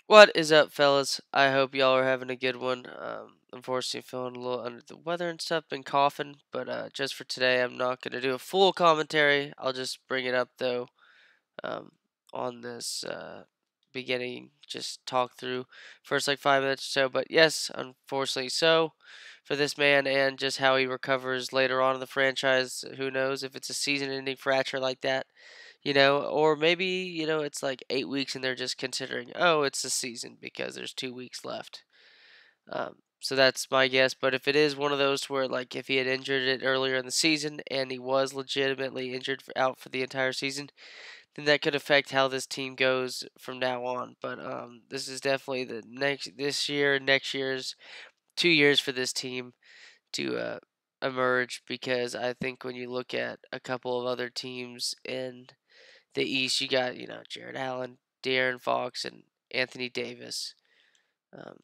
What is up, fellas? I hope y'all are having a good one. Unfortunately, feeling a little under the weather and stuff, been coughing, but just for today, I'm not gonna do a full commentary. I'll just bring it up though, um, on this beginning, just talk through first like 5 minutes or so. But yes, unfortunately, so for this man and just how he recovers later on in the franchise, who knows if it's a season-ending fracture like that, or maybe, it's like 8 weeks and they're just considering, oh, it's the season because there's 2 weeks left. So that's my guess. But if it is one of those where, like, if he had injured it earlier in the season and he was legitimately injured out for the entire season, then that could affect how this team goes from now on. But this is definitely this year, next year's 2 years for this team to emerge because I think when you look at a couple of other teams in the East, you got, Jared Allen, De'Aaron Fox, and Anthony Davis. Um,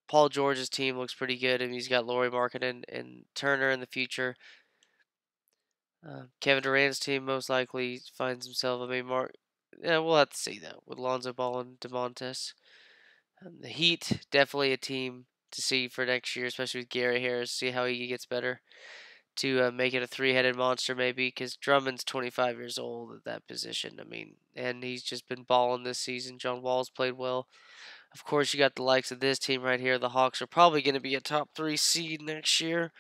Paul George's team looks pretty good, and he's got Laurie Markkinen and Turner in the future. Kevin Durant's team most likely finds himself. I mean, yeah, we'll have to see though with Lonzo Ball and Demontis. The Heat definitely a team to see for next year, especially with Gary Harris. See how he gets better to make it a three-headed monster maybe, because Drummond's 25 years old at that position. I mean, and he's just been balling this season. John Wall's played well. Of course, you got the likes of this team right here. The Hawks are probably going to be a top 3 seed next year.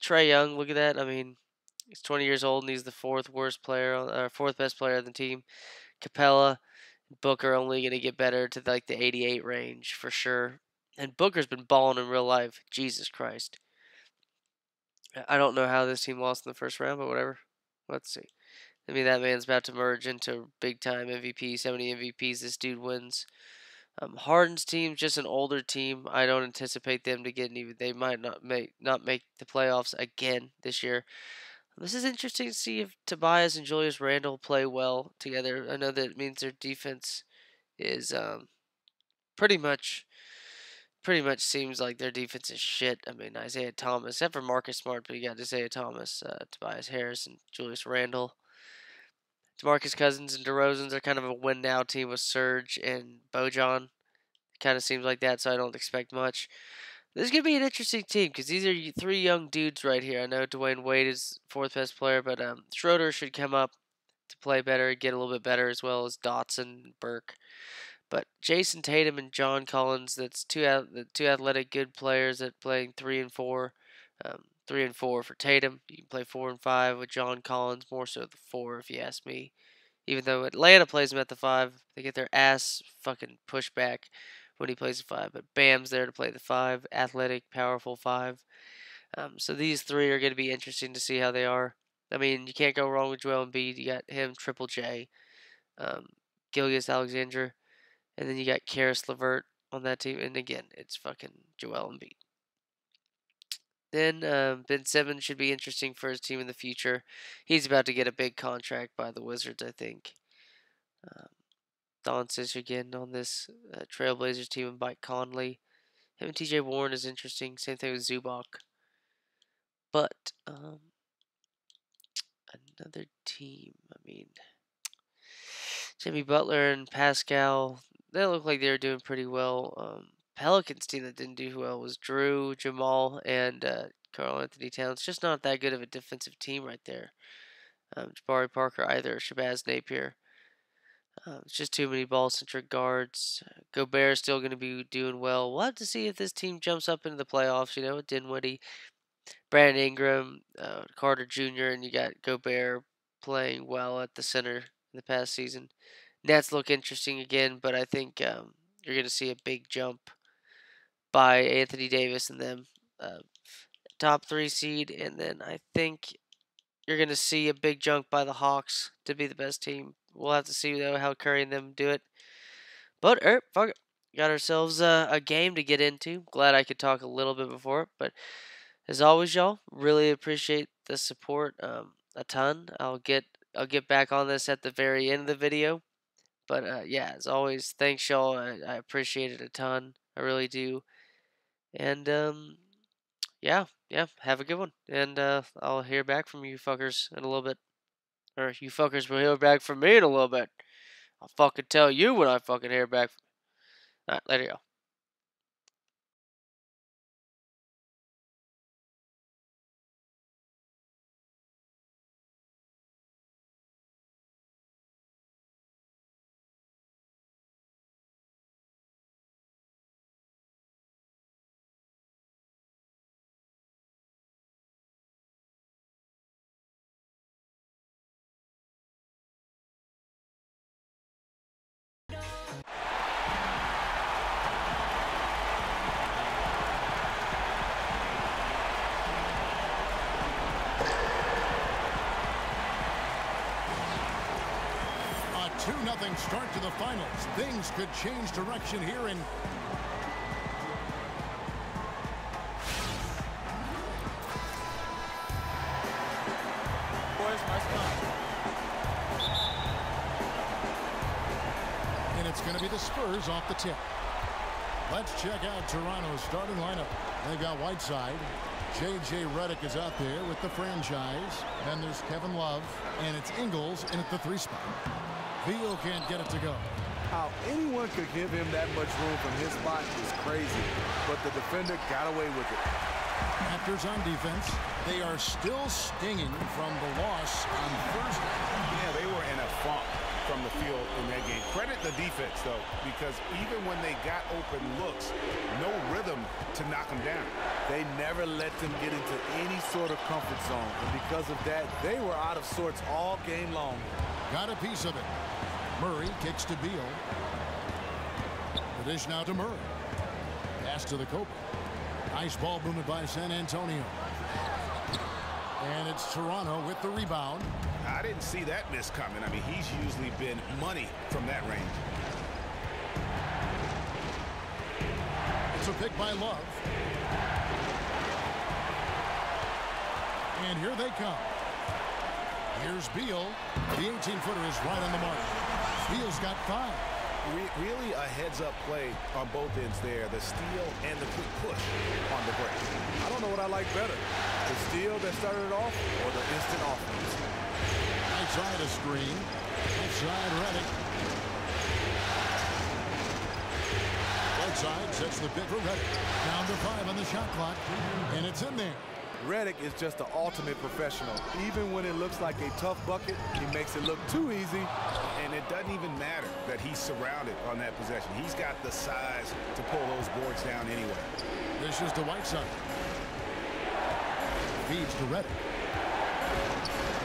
Trae Young, look at that. I mean, he's 20 years old and he's the fourth best player on the team. Capella, Booker only going to get better to like the 88 range for sure. And Booker's been balling in real life. Jesus Christ. I don't know how this team lost in the first round, but whatever. Let's see. I mean, that man's about to merge into big time MVP. 70 MVPs this dude wins. Harden's team's just an older team. I don't anticipate them to get even. They might not make the playoffs again this year. This is interesting to see if Tobias and Julius Randle play well together. I know that means their defense is pretty much seems like their defense is shit. I mean, Isaiah Thomas, except for Marcus Smart, but you got Isaiah Thomas, Tobias Harris, and Julius Randle. DeMarcus Cousins and DeRozan's are kind of a win now team with Serge and Bojan. Kind of seems like that, so I don't expect much. This is gonna be an interesting team because these are three young dudes right here. I know Dwayne Wade is fourth best player, but Schroeder should come up to play better, get a little bit better, as well as Dotson and Burke. But Jason Tatum and John Collins, that's the two athletic good players that playing 3 and 4. 3 and 4 for Tatum. You can play 4 and 5 with John Collins, more so the 4 if you ask me. Even though Atlanta plays him at the 5, they get their ass fucking pushed back when he plays the 5. But Bam's there to play the 5, athletic, powerful 5. So these three are going to be interesting to see how they are. I mean, you can't go wrong with Joel Embiid. You got him, Triple J, um, Gilgis Alexander, and then you got Karis LeVert on that team. And again, it's fucking Joel Embiid. Then Ben Simmons should be interesting for his team in the future. He's about to get a big contract by the Wizards, I think. Um, Doncic again on this Trailblazers team and Mike Conley. Him and TJ Warren is interesting. Same thing with Zubac. But another team, I mean, Jimmy Butler and Pascal, they look like they were doing pretty well. Pelicans team that didn't do well was Drew, Jamal, and Karl Anthony Towns. Just not that good of a defensive team right there. Jabari Parker either, Shabazz Napier. It's just too many ball-centric guards. Gobert is still going to be doing well. We'll have to see if this team jumps up into the playoffs. With Dinwiddie, Brandon Ingram, Carter Jr., and you got Gobert playing well at the center in the past season. Nets look interesting again, but I think you're going to see a big jump by Anthony Davis and them. Top 3 seed, and then I think you're going to see a big jump by the Hawks to be the best team. We'll have to see, though, how Curry and them do it. But, fuck it. Got ourselves a game to get into. Glad I could talk a little bit before it. But, as always, y'all, really appreciate the support a ton. I'll get back on this at the very end of the video. But, yeah, as always, thanks, y'all. I appreciate it a ton. I really do. And, yeah, have a good one. And I'll hear back from you fuckers in a little bit. Or you fuckers will hear back from me in a little bit. I'll fucking tell you when I fucking hear back. All right, later, y'all. A 2-0 start to the finals. Things could change direction here in and it's going to be the Spurs off the tip. Let's check out Toronto's starting lineup. They've got Whiteside. J.J. Redick is out there with the franchise. Then there's Kevin Love. And it's Ingles in at the 3 spot. Beal can't get it to go. How anyone could give him that much room from his spot is crazy. But the defender got away with it. Raptors on defense. They are still stinging from the loss on Thursday. Yeah, they were in a funk from the field in that game. Credit the defense, though, because even when they got open looks, no rhythm to knock them down. They never let them get into any sort of comfort zone. And because of that, they were out of sorts all game long. Got a piece of it. Murray kicks to Beal. The dish now to Murray. Pass to the Copa. Nice ball movement by San Antonio. And it's Toronto with the rebound. I didn't see that miss coming. I mean, he's usually been money from that range. It's a pick by Love. And here they come. Here's Beal. The 18-footer is right on the mark. Beal's got 5. Really a heads-up play on both ends there. The steal and the quick push on the break. I don't know what I like better. The steal that started it off or the instant offense. Outside a screen. Outside Redick. Outside sets the pick for Redick. Down to 5 on the shot clock. And it's in there. Redick is just the ultimate professional. Even when it looks like a tough bucket, he makes it look too easy. And it doesn't even matter that he's surrounded on that possession. He's got the size to pull those boards down anyway. This is to Whiteside. Feeds to Redick.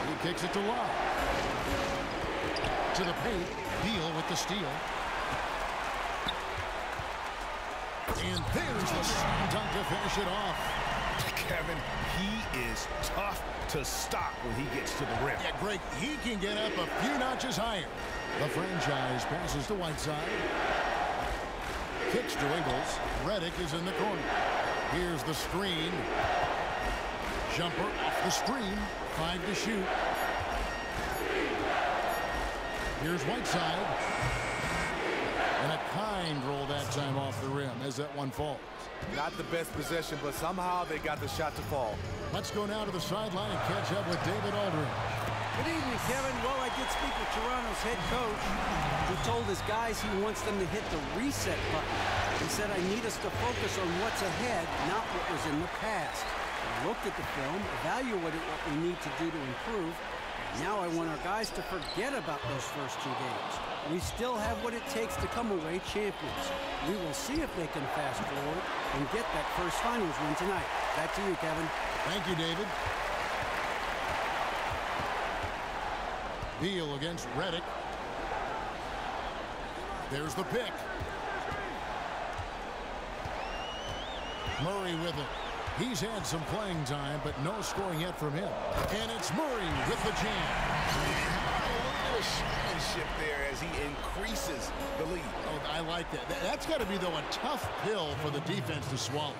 He kicks it to Love. To the paint. Beal with the steal. And there's the slam dunk to finish it off. Kevin, he is tough to stop when he gets to the rim. Yeah, Greg, he can get up a few notches higher. The franchise passes to Whiteside. Kicks to Ingles. Redick is in the corner. Here's the screen. Jumper off the screen. 5 to shoot. Here's Whiteside. And a kind roll that time off the rim as that one falls. Not the best possession, but somehow they got the shot to fall. Let's go now to the sideline and catch up with David Aldridge. Good evening, Kevin. Well, I did speak with Toronto's head coach, who told his guys he wants them to hit the reset button. He said, I need us to focus on what's ahead, not what was in the past. I looked at the film, evaluated what we need to do to improve. Now I want our guys to forget about those first 2 games. We still have what it takes to come away champions. We will see if they can fast forward and get that first finals win tonight. Back to you, Kevin. Thank you, David. Beal against Redick. There's the pick. Murray with it. He's had some playing time, but no scoring yet from him. And it's Murray with the jam. A little showmanship there as he increases the lead. Oh, I like that. That's got to be, though, a tough pill for the defense to swallow.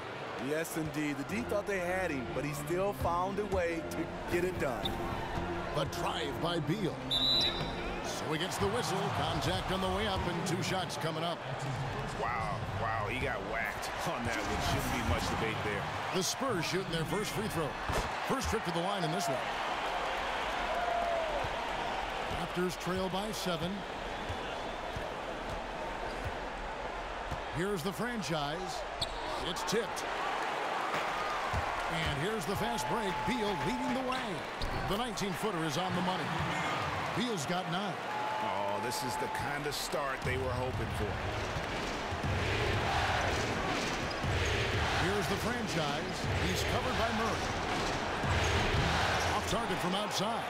Yes, indeed. The D thought they had him, but he still found a way to get it done. The drive by Beal. So he gets the whistle. Contact on the way up, and 2 shots coming up. Wow, he got whacked on that one. Shouldn't be much debate there. The Spurs shooting their first free throw. First trip to the line in this one. Raptors trail by 7. Here's the franchise. It's tipped. And here's the fast break. Beal leading the way. The 19-footer is on the money. Beal's got 9. Oh, this is the kind of start they were hoping for. Here's the franchise. He's covered by Murray. Off target from outside.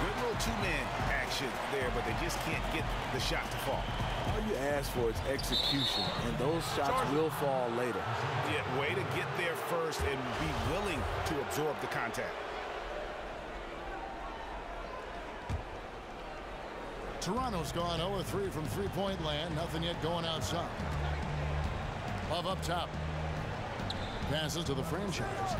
Good little two-man action there, but they just can't get the shot to fall. All you ask for is execution, and those shots will fall later. Yeah, way to get there first and be willing to absorb the contact. Toronto's gone 0-3 from three-point land. Nothing yet going outside. Love up top. Passes to the franchise.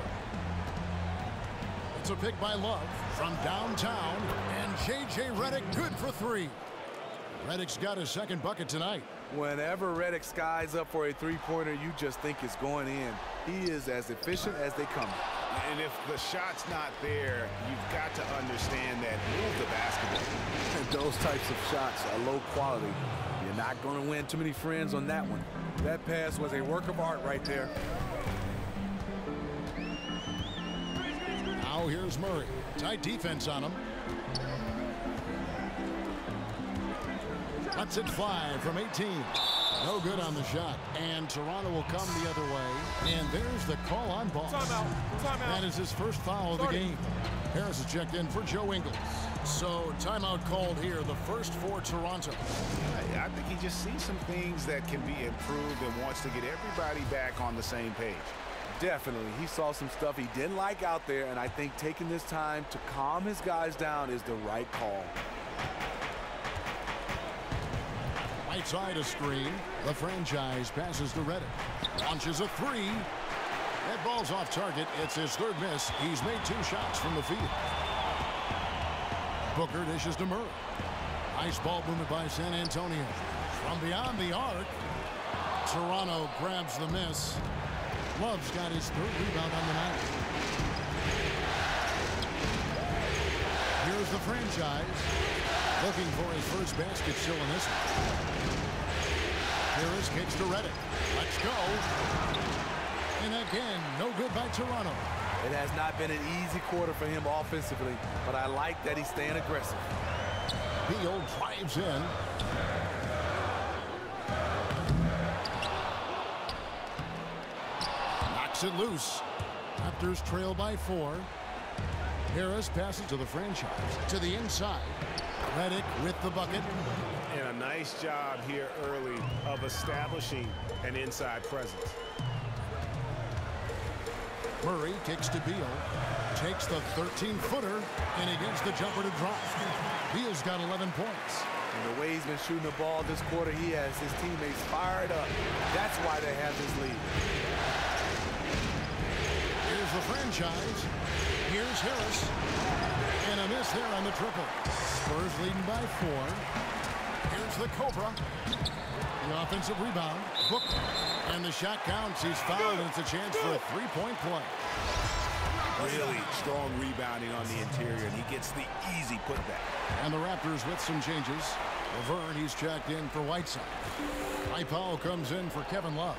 It's a pick by Love from downtown. And J.J. Redick good for 3. Redick's got his second bucket tonight. Whenever Redick skies up for a three-pointer, you just think it's going in. He is as efficient as they come. And if the shot's not there, you've got to understand that move the basketball. And those types of shots are low quality. You're not going to win too many friends on that one. That pass was a work of art right there. Now here's Murray. Tight defense on him. Lets it fly from 18. No good on the shot. And Toronto will come the other way. And there's the call on ball. Timeout. That is his first foul of the game. Harris is checked in for Joe Ingles. So timeout called here, the first for Toronto. I think he just sees some things that can be improved and wants to get everybody back on the same page. Definitely. He saw some stuff he didn't like out there, and I think taking this time to calm his guys down is the right call. Whiteside a screen. The franchise passes to Redick. Launches a 3. That ball's off target. It's his third miss. He's made 2 shots from the field. Booker dishes to Murray. Nice ball movement by San Antonio. From beyond the arc, Toronto grabs the miss. Love's got his third rebound on the night. Here's the franchise. Looking for his first basket still in this one. Harris kicks to Redick. Let's go. And again, no good by Toronto. It has not been an easy quarter for him offensively, but I like that he's staying aggressive. Beal drives in. Knocks it loose. Raptors trail by 4. Harris passes to the franchise. To the inside. Redick with the bucket. And a nice job here early of establishing an inside presence. Murray kicks to Beal. Takes the 13-footer, and he gets the jumper to drop. Beal's got 11 points. And the way he's been shooting the ball this quarter, he has his teammates fired up. That's why they have this lead. Here's the franchise. Here's Harris. And a miss there on the triple. Spurs leading by 4. Here's the Cobra. The offensive rebound. Book. And the shot counts. He's fouled, and it's a chance for a three-point play. Really strong rebounding on the interior, and he gets the easy putback. And the Raptors with some changes. Laverne, he's checked in for Whiteside. Mike Powell comes in for Kevin Love.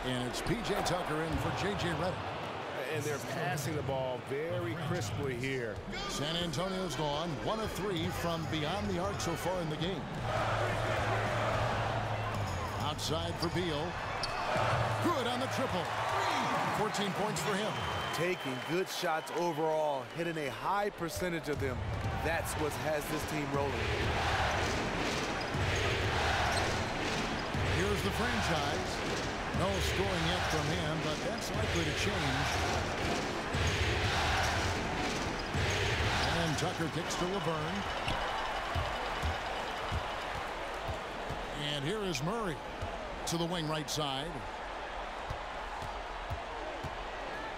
And it's P.J. Tucker in for J.J. Redick. And they're passing the ball very crisply here. San Antonio's gone 1 of 3 from beyond the arc so far in the game. Outside for Beal. Good on the triple. 14 points for him. Taking good shots overall, hitting a high percentage of them. That's what has this team rolling. Here's the franchise. No scoring yet from him, but that's likely to change. And Tucker kicks to Laverne. And here is Murray to the wing right side.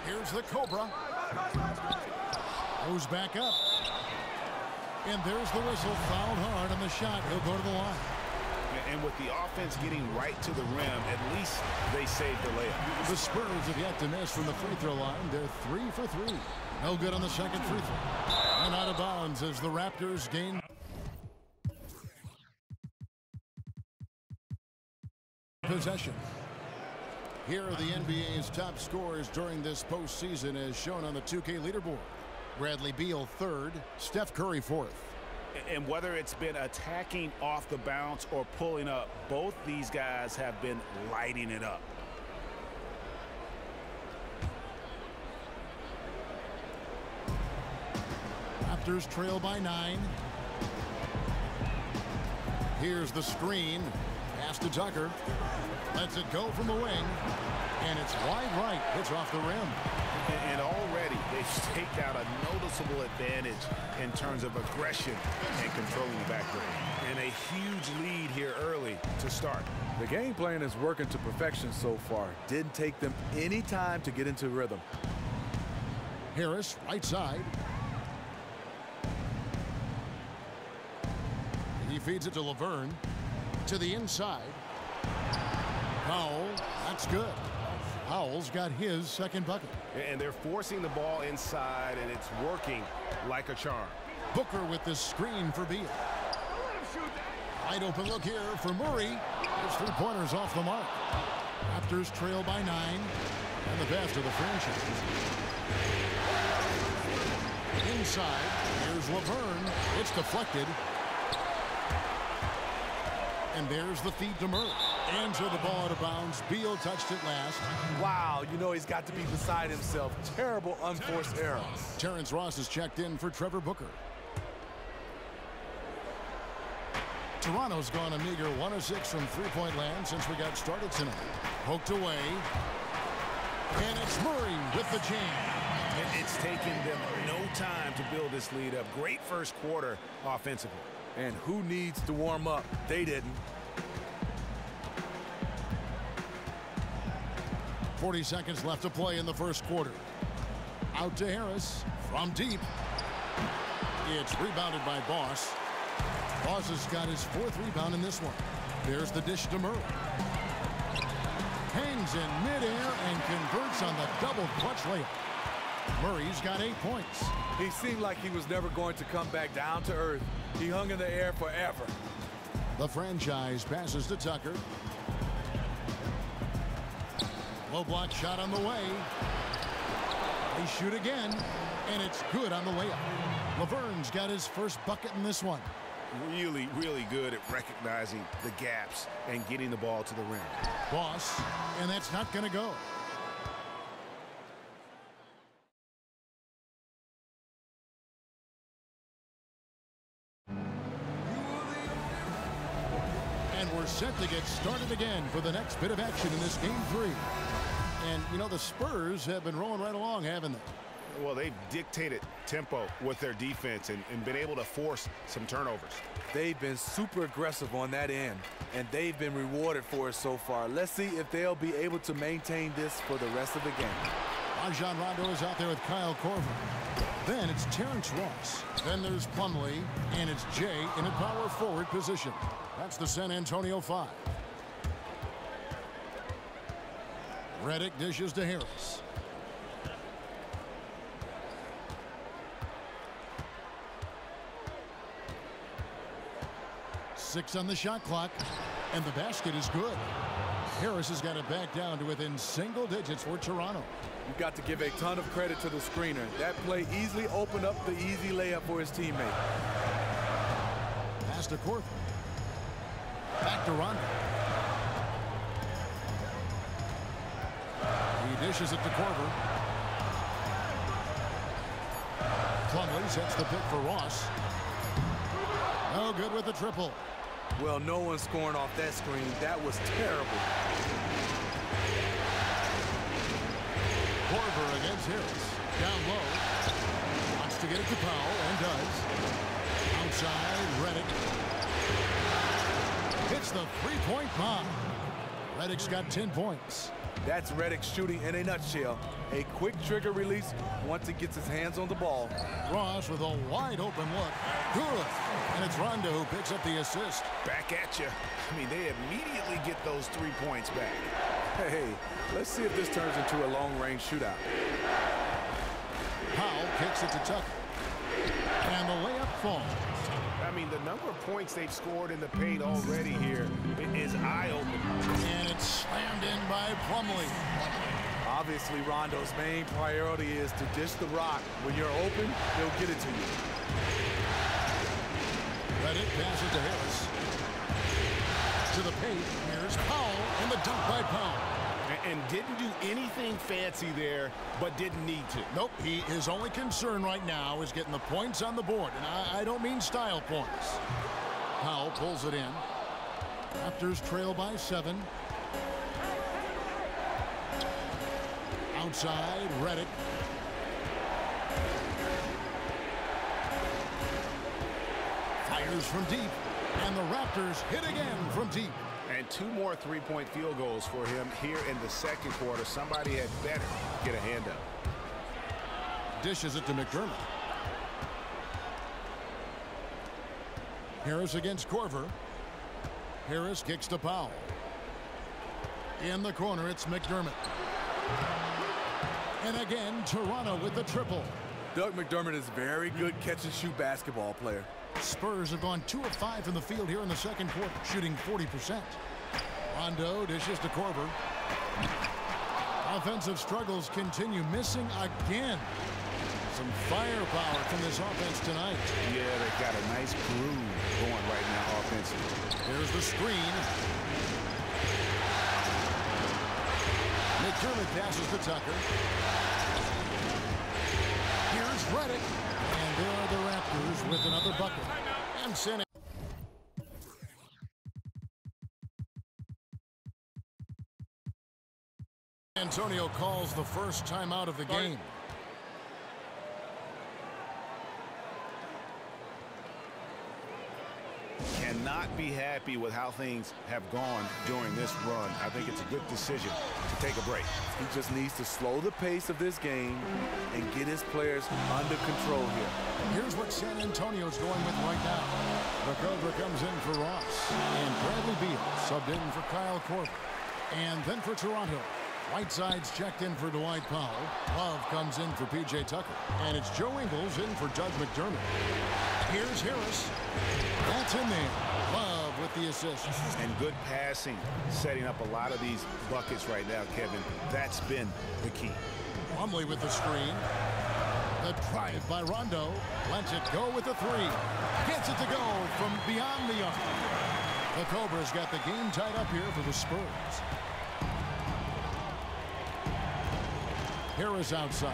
Here's the Cobra. Goes back up. And there's the whistle. Fouled hard on the shot. He'll go to the line. And with the offense getting right to the rim, at least they saved the layup. The Spurs have yet to miss from the free throw line. They're 3 for 3. No good on the second free throw. And out of bounds as the Raptors gain possession. Here are the NBA's top scorers during this postseason as shown on the 2K leaderboard. Bradley Beal third, Steph Curry fourth. And whether it's been attacking off the bounce or pulling up, both these guys have been lighting it up. Raptors trail by 9. Here's the screen. Pass to Tucker. Lets it go from the wing. And it's wide right. Hits off the rim. And already they've staked out a noticeable advantage in terms of aggression and controlling the backcourt. And a huge lead here early to start. The game plan is working to perfection so far. Didn't take them any time to get into rhythm. Harris, right side. He feeds it to Laverne. To the inside. Powell, that's good. Powell's got his second bucket. And they're forcing the ball inside, and it's working like a charm. Booker with the screen for Beal. Wide open look here for Murray. His three-pointers off the mark. Raptors trail by 9. And the pass to the franchise. Inside, here's Laverne. It's deflected. And there's the feed to Murray. Into the ball out of bounds. Beal touched it last. Wow, you know he's got to be beside himself. Terrible unforced error. Terrence Ross is checked in for Trevor Booker. Toronto's gone a meager 1 of 6 from three-point land since we got started tonight. Poked away. And it's Murray with the jam. It's taken them no time to build this lead up. Great first quarter offensively. And who needs to warm up? They didn't. 40 seconds left to play in the first quarter. Out to Harris from deep. It's rebounded by Boss. Boss has got his 4th rebound in this one. There's the dish to Murray. Hangs in midair and converts on the double clutch layup. Murray's got 8 points. He seemed like he was never going to come back down to earth. He hung in the air forever. The franchise passes to Tucker. Low block shot on the way. They shoot again, and it's good on the layup. Laverne's got his first bucket in this one. Really, really good at recognizing the gaps and getting the ball to the rim. Boss, and that's not going to go. And we're set to get started again for the next bit of action in this game 3. And, you know, the Spurs have been rolling right along, haven't they? Well, they've dictated tempo with their defense and been able to force some turnovers. They've been super aggressive on that end, and they've been rewarded for it so far. Let's see if they'll be able to maintain this for the rest of the game. Rajon Rondo is out there with Kyle Korver. Then it's Terrence Ross. Then there's Plumlee, and it's Jay in a power forward position. That's the San Antonio 5. Redick dishes to Harris. Six on the shot clock, and the basket is good. Harris has got it back down to within single digits for Toronto. You've got to give a ton of credit to the screener. That play easily opened up the easy layup for his teammate. Pass to Korver. Back to Rondo. He dishes it to Korver. Plumlee sets the pick for Ross. No good with the triple. Well, no one's scoring off that screen. That was terrible. Korver against Harris. Down low. Wants to get it to Powell, and does. Outside, Redick. Hits the three-point bomb. Redick's got 10 points. That's Redick shooting in a nutshell. A quick trigger release once he gets his hands on the ball. Ross with a wide open look. Good. And it's Rondo who picks up the assist. Back at you. I mean, they immediately get those 3 points back. Hey, let's see if this turns into a long-range shootout. Powell kicks it to Tucker. And the layup falls. I mean, the number of points they've scored in the paint already here is eye-opening. And it's slammed in by by Plumlee. Obviously, Rondo's main priority is to dish the rock. When you're open, he'll get it to you. Reddick passes to Harris. To the paint. Here's Powell, and the dunk by Powell. And didn't do anything fancy there, but didn't need to. Nope, his only concern right now is getting the points on the board, and I don't mean style points. Powell pulls it in. Raptors trail by 7. Outside, Reddick. Fires from deep, and the Raptors hit again from deep. And 2 more three-point field goals for him here in the second quarter. Somebody had better get a hand up. Dishes it to McDermott. Harris against Korver. Harris kicks to Powell. In the corner, it's McDermott. And again, Toronto with the triple. Doug McDermott is a very good catch-and-shoot basketball player. Spurs have gone 2 of 5 from the field here in the second quarter, shooting 40%. Rondo dishes to Korver. Offensive struggles continue, missing again. Some firepower from this offense tonight. Yeah, they've got a nice groove going right now offensively. Here's the screen. McDermott passes to Tucker. Here's Reddick. And there are the Raptors with another bucket. And San Antonio calls the first timeout of the game. Cannot be happy with how things have gone during this run. I think it's a good decision to take a break. He just needs to slow the pace of this game and get his players under control here. Here's what San Antonio's going with right now. The Cobra comes in for Ross. And Bradley Beal subbed in for Kyle Korver. And then for Toronto, Whiteside's checked in for Dwight Powell. Love comes in for P.J. Tucker. And it's Joe Ingles in for Doug McDermott. Here's Harris. That's in there. Love with the assist. And good passing, setting up a lot of these buckets right now, Kevin. That's been the key. Plumlee with the screen. The drive by Rondo. Lets it go with the 3. Gets it to go from beyond the arc. The Cobras got the game tied up here for the Spurs. Harris outside.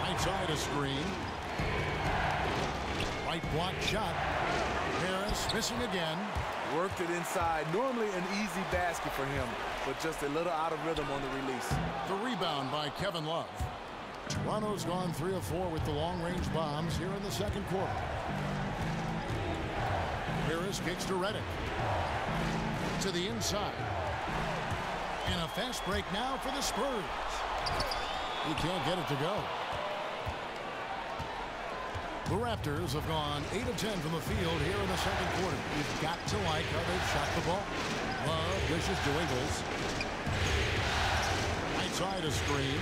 Right side a screen. Right block shot. Harris missing again. Worked it inside. Normally an easy basket for him, but just a little out of rhythm on the release. The rebound by Kevin Love. Toronto's gone 3 of 4 with the long-range bombs here in the second quarter. Harris kicks to Reddick. To the inside. And a fast break now for the Spurs. He can't get it to go. The Raptors have gone 8 of 10 from the field here in the second quarter. You've got to like how they've shot the ball. Love dishes to Ingles. Right side a screen.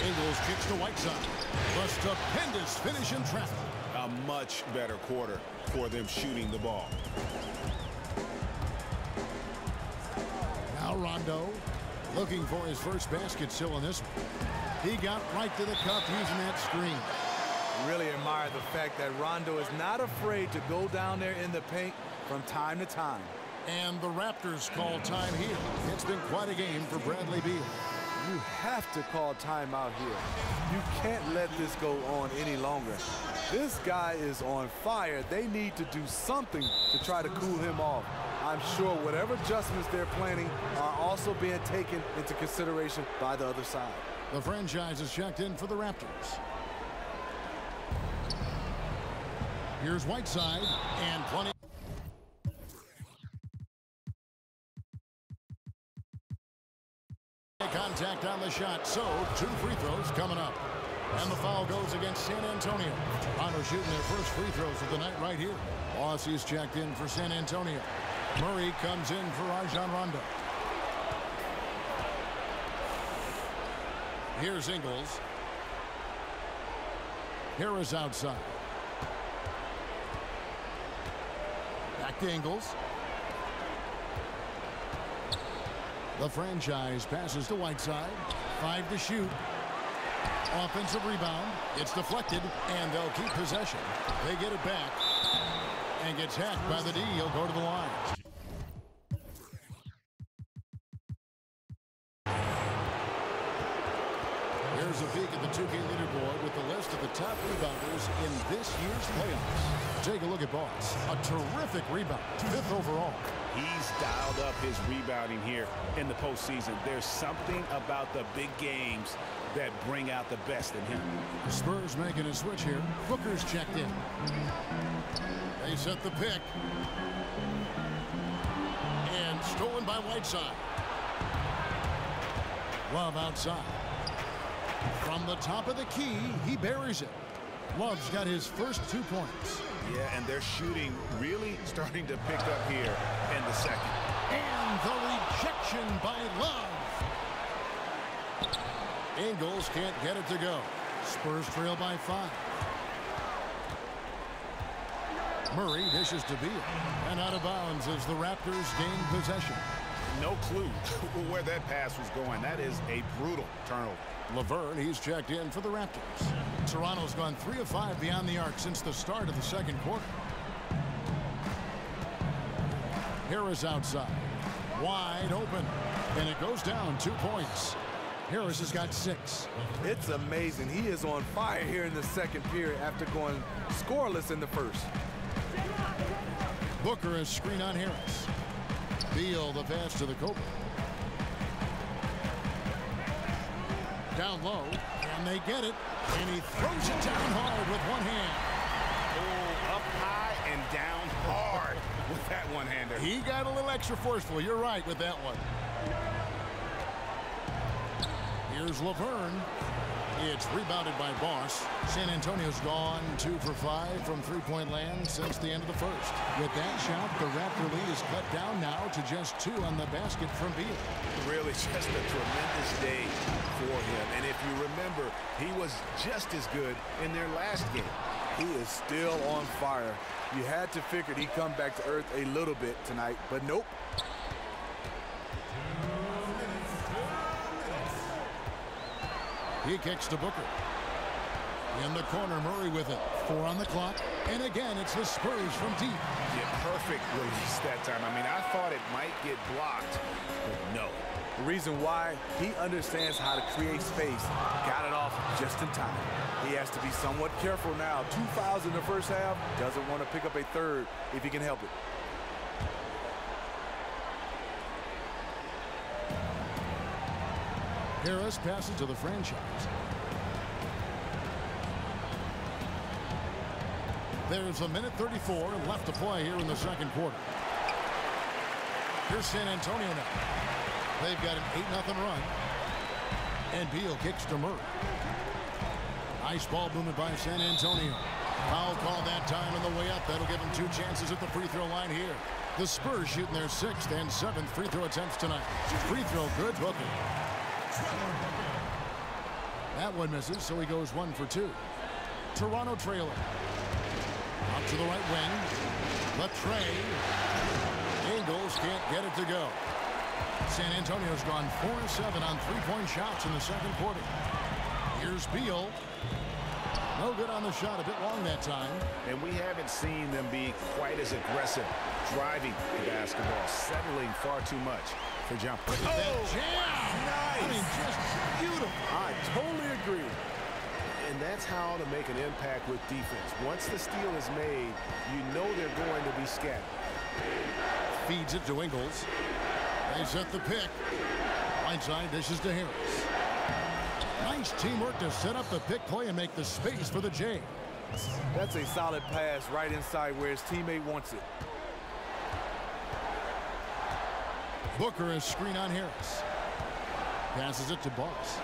Ingles kicks to Whiteside. A stupendous finish in traffic. A much better quarter for them shooting the ball. Now Rondo looking for his first basket still in this one. He got right to the cup using that screen. Really admire the fact that Rondo is not afraid to go down there in the paint from time to time. And the Raptors call time here. It's been quite a game for Bradley Beal. You have to call timeout here. You can't let this go on any longer. This guy is on fire. They need to do something to try to cool him off. I'm sure whatever adjustments they're planning are also being taken into consideration by the other side. The franchise is checked in for the Raptors. Here's Whiteside and plenty. Contact on the shot, so 2 free throws coming up. And the foul goes against San Antonio. Toronto shooting their first free throws of the night right here. Aussie's checked in for San Antonio. Murray comes in for Rajon Rondo. Here's Ingles. Harris outside. Back to Ingles. The franchise passes to Whiteside. 5 to shoot. Offensive rebound. It's deflected, and they'll keep possession. They get it back. And gets hacked by the D. He'll go to the line. Here's a peek at the 2K leaderboard with the list of the top rebounders in this year's playoffs. Take a look at Boss. A terrific rebound. 5th overall. He's dialed up his rebounding here in the postseason. There's something about the big games that bring out the best in him. The Spurs making a switch here. Booker's checked in. They set the pick. And stolen by Whiteside. Love outside. From the top of the key, he buries it. Love's got his first 2 points. Yeah, and their shooting really starting to pick up here in the second. And the rejection by Love. Ingles can't get it to go. Spurs trail by 5. Murray dishes to Beal. And out of bounds as the Raptors gain possession. No clue where that pass was going. That is a brutal turnover. Laverne, he's checked in for the Raptors. Toronto's gone 3 of 5 beyond the arc since the start of the second quarter. Harris outside. Wide open. And it goes down 2 points. Harris has got 6. It's amazing. He is on fire here in the second period after going scoreless in the first. Booker is screen on Harris. Beal the pass to the Cobra. Down low, and they get it, and he throws it down hard with one hand. Oh, up high and down hard with that one-hander. He got a little extra forceful. You're right with that one. Here's Laverne. It's rebounded by Boss. San Antonio's gone 2 for 5 from three-point land since the end of the first. With that shot, the Raptor lead is cut down now to just 2 on the basket from Beal. Really just a tremendous day for him. And if you remember, he was just as good in their last game. He is still on fire. You had to figure he'd come back to earth a little bit tonight, but nope. He kicks to Booker. In the corner, Murray with it. 4 on the clock. And again, it's the Spurs from deep. Yeah, perfect release that time. I mean, I thought it might get blocked, but no. The reason why, he understands how to create space. Got it off just in time. He has to be somewhat careful now. 2 fouls in the first half. Doesn't want to pick up a third if he can help it. Harris passes to the franchise. There's a minute 34 left to play here in the second quarter. Here's San Antonio now. They've got an 8-0 run. And Beal kicks to Murray. Nice ball movement by San Antonio. Foul call that time on the way up. That'll give them 2 chances at the free throw line here. The Spurs shooting their 6th and 7th free throw attempts tonight. Free throw good, Booker. That one misses, so he goes 1 for 2. Toronto trailing. Up to the right wing. The tray. Ingles can't get it to go. San Antonio's gone 4 of 7 on 3-point shots in the second quarter. Here's Beal. No good on the shot, a bit long that time. And we haven't seen them be quite as aggressive driving the basketball, settling far too much for jumpers. Oh, jam! Nice. I mean, just beautiful. I totally agree. And that's how to make an impact with defense. Once the steal is made, you know they're going to be scattered. Feeds it to Ingles. They set the pick. Whiteside dishes to Harris. Nice teamwork to set up the pick play and make the space for the J. That's a solid pass right inside where his teammate wants it. Booker is screen on Harris. Passes it to Boss.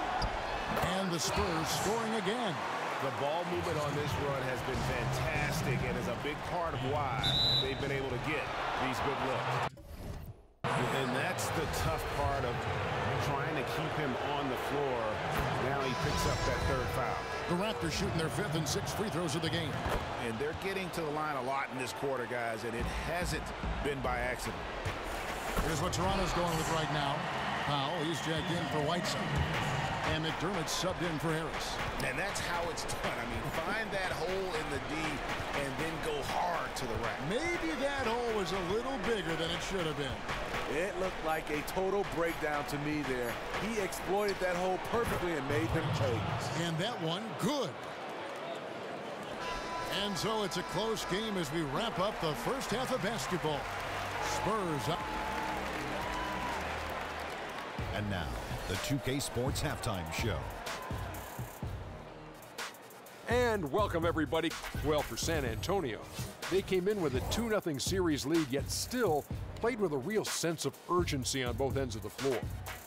And the Spurs scoring again. The ball movement on this run has been fantastic and is a big part of why they've been able to get these good looks. And that's the tough part of trying to keep him on the floor. Now he picks up that 3rd foul. The Raptors shooting their 5th and 6th free throws of the game. And they're getting to the line a lot in this quarter, guys, and it hasn't been by accident. Here's what Toronto's going with right now. Powell, he's jacked in for Whiteside. And McDermott subbed in for Harris. And that's how it's done. I mean, find that hole in the D and then go hard to the rack. Maybe that hole was a little bigger than it should have been. It looked like a total breakdown to me there. He exploited that hole perfectly and made them pay. And that one, good. And so it's a close game as we wrap up the first half of basketball. Spurs up. And now, the 2K Sports Halftime Show. And welcome, everybody. Well, for San Antonio, they came in with a 2-0 series lead, yet still played with a real sense of urgency on both ends of the floor.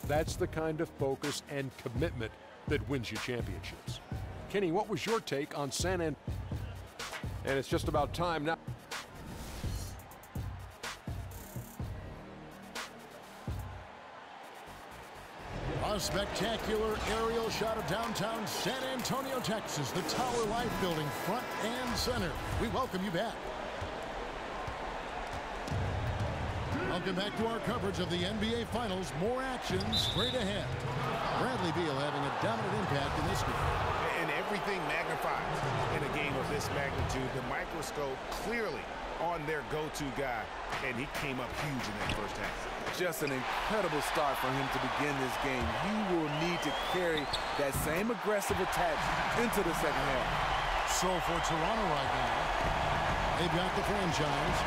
That's the kind of focus and commitment that wins you championships. Kenny, what was your take on San Antonio? And it's just about time now. A spectacular aerial shot of downtown San Antonio, Texas. The Tower Life Building, front and center. We welcome you back. Welcome back to our coverage of the NBA Finals. More action straight ahead. Bradley Beal having a dominant impact in this game. And everything magnified in a game of this magnitude. The microscope clearly on their go-to guy, and he came up huge in that first half. Just an incredible start for him to begin this game. He will need to carry that same aggressive attack into the second half. So for Toronto right now, they've got the franchise.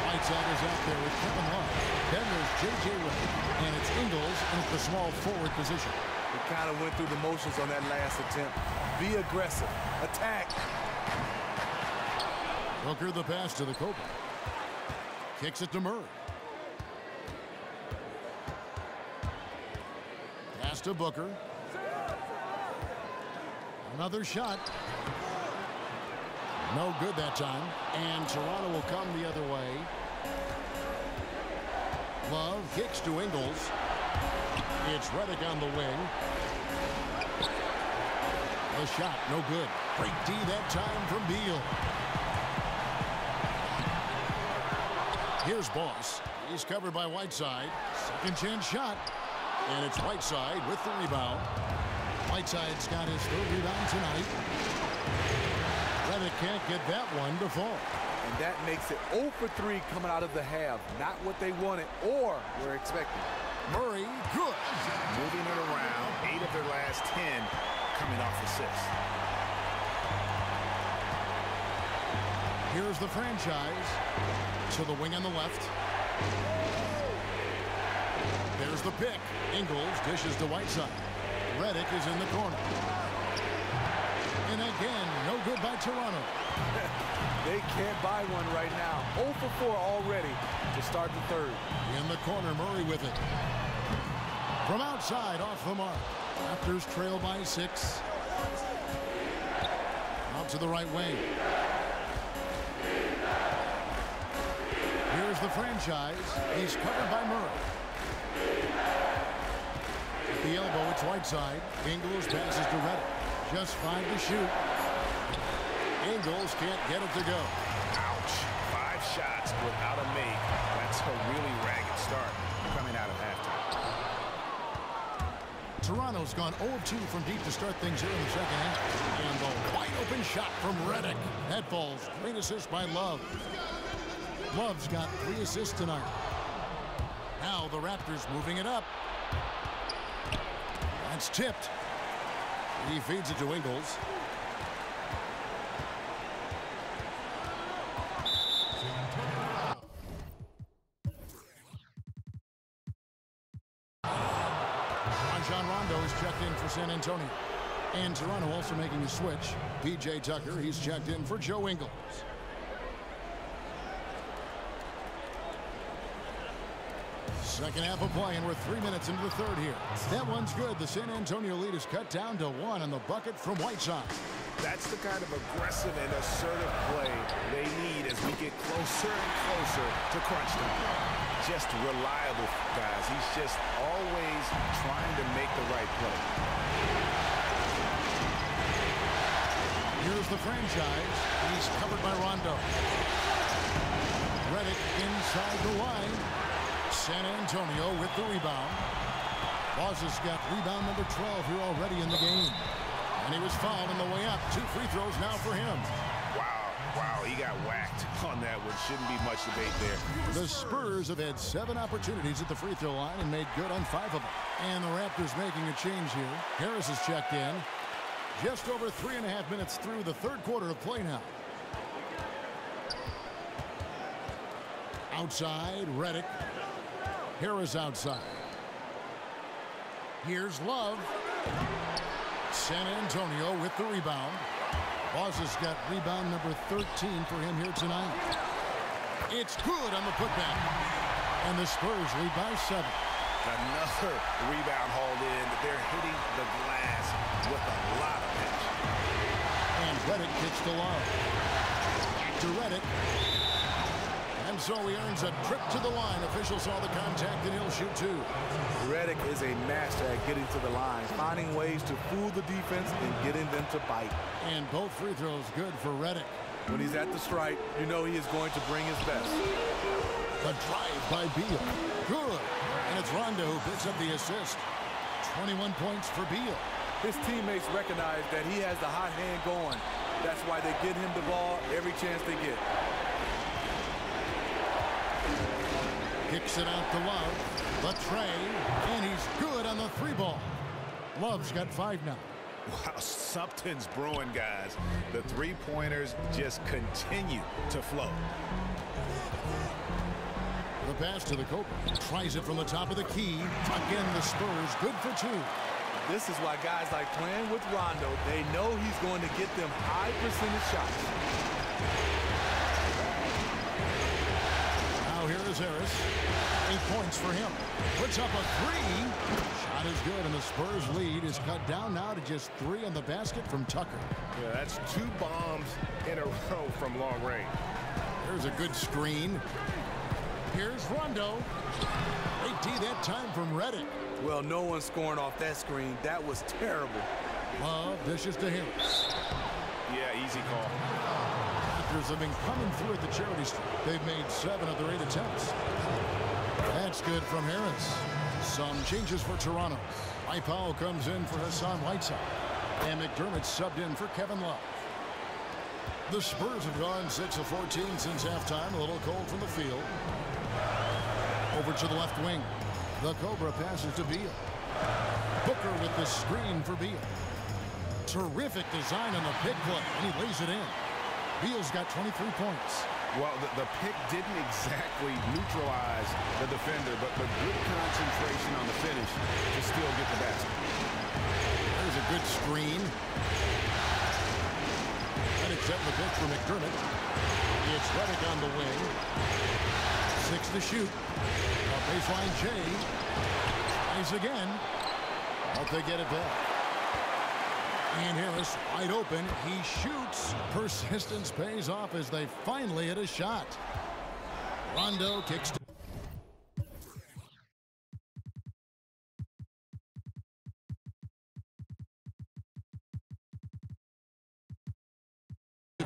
Whiteside is out there with Kevin Love. Then there's J.J. Redick, and it's Ingles in the small forward position. He kind of went through the motions on that last attempt. Be aggressive. Attack. Booker the pass to the Cobra. Kicks it to Murray. Pass to Booker. Another shot. No good that time. And Toronto will come the other way. Love kicks to Ingles. It's Redick on the wing. The shot, no good. Great D that time from Beal. Here's Boss. He's covered by Whiteside. Second chance shot. And it's Whiteside with the rebound. Whiteside's got his third rebound tonight. Redick can't get that one to fall. And that makes it 0 for 3 coming out of the half. Not what they wanted or were expecting. Murray, good. Moving it around, 8 of their last 10 coming off assists. Here's the franchise to the wing on the left. There's the pick. Ingles dishes to Whiteside. Redick is in the corner. And again, no good by Toronto. They can't buy one right now. 0 for 4 already to start the third. In the corner, Murray with it. From outside, off the mark. Raptors trail by 6. Out to the right wing. Here's the franchise. He's covered by Murray. At the elbow, it's Whiteside. Ingles passes to Redick. Just 5 to shoot. Ingles can't get it to go. Ouch. 5 shots without a make. That's a really ragged start coming out of halftime. Toronto's gone 0-2 from deep to start things here in the second half. And the wide open shot from Redick. That falls. Great assist by Love. Love's got 3 assists tonight. Now the Raptors moving it up. That's tipped. He feeds it to Ingles. Rajon Rondo is checked in for San Antonio. And Toronto also making a switch. P.J. Tucker, he's checked in for Joe Ingles. Second half of play, and we're 3 minutes into the third here. That one's good. The San Antonio lead is cut down to 1 on the bucket from Whiteside. That's the kind of aggressive and assertive play they need as we get closer and closer to crunch time. Just reliable, guys. He's just always trying to make the right play. Here's the franchise. He's covered by Rondo. Redick inside the line. San Antonio with the rebound. Bos's got rebound number 12 here already in the game. And he was fouled on the way up. 2 free throws now for him. Wow, he got whacked on that one. Shouldn't be much debate there. The Spurs have had 7 opportunities at the free throw line and made good on 5 of them. And the Raptors making a change here. Harris is checked in. Just over 3.5 minutes through the third quarter of play now. Outside, Redick. Harris outside. Here's Love. San Antonio with the rebound. Boss has got rebound number 13 for him here tonight. It's good on the putback. And the Spurs lead by 7. Another rebound hauled in. They're hitting the glass with a lot of action. And Redick kicks to Love. Back to Redick. And so he earns a trip to the line. Officials saw the contact and he'll shoot 2. Redick is a master at getting to the line, finding ways to fool the defense and getting them to bite. And both free throws good for Redick. When he's at the stripe, you know he is going to bring his best. A drive by Beal. Good. And it's Rondo who picks up the assist. 21 points for Beal. His teammates recognize that he has the hot hand going. That's why they get him the ball every chance they get. Kicks it out to Love. The tray. And he's good on the 3-ball. Love's got 5 now. Wow, something's brewing, guys. The 3-pointers just continue to flow. The pass to the Cobra. Tries it from the top of the key. Again, the Spurs good for 2. This is why guys like playing with Rondo. They know he's going to get them high percentage shots. Now here is Harris. 8 points for him. Puts up a 3. Shot is good, and the Spurs lead is cut down now to just 3 on the basket from Tucker. Yeah, that's 2 bombs in a row from long range. There's a good screen. Here's Rondo. Great D that time from Redick. Well, no one's scoring off that screen. That was terrible. Love dishes to Harris. Yeah, easy call. Raptors have been coming through at the charity stripe. They've made 7 of their 8 attempts. That's good from Harris. Some changes for Toronto. Mike Powell comes in for Hassan Whiteside. And McDermott subbed in for Kevin Love. The Spurs have gone 6 of 14 since halftime. A little cold from the field. Over to the left wing. The Cobra passes to Beal. Booker with the screen for Beal. Terrific design on the pick play, and he lays it in. Beal's got 23 points. Well, the pick didn't exactly neutralize the defender, but good concentration on the finish to still get the basket. There's a good screen. Redick setting the pick for McDermott. It's Redick on the wing. 6 to shoot. Baseline J. Tries again. But they get it back. And Harris wide open. He shoots. Persistence pays off as they finally hit a shot. Rondo kicks to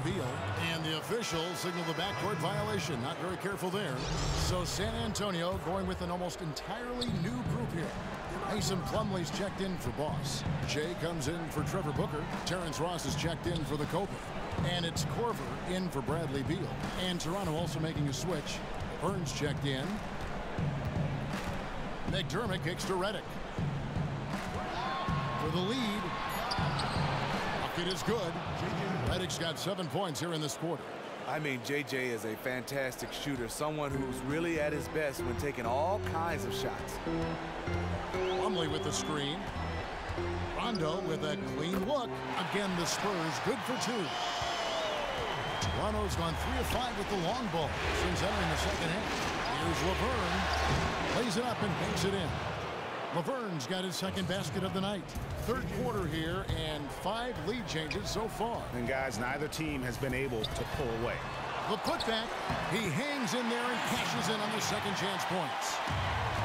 Beal, and the officials signal the backcourt violation. Not very careful there. So San Antonio going with an almost entirely new group here. Mason Plumlee's checked in for Boss. Jay comes in for Trevor Booker. Terrence Ross is checked in for the Cobra. And it's Corver in for Bradley Beal. And Toronto also making a switch. Burns checked in. McDermott kicks to Redick. For the lead. Bucket is good. Redick's got 7 points here in this quarter. I mean, JJ is a fantastic shooter, someone who's really at his best when taking all kinds of shots. Plumlee with the screen. Rondo with a clean look. Again, the Spurs good for 2. Toronto's gone 3 of 5 with the long ball since entering the second half. Here's Laverne. Lays it up and banks it in. Laverne's got his second basket of the night. Third quarter here and 5 lead changes so far. And guys, neither team has been able to pull away. The putback, he hangs in there and cashes in on the second chance points.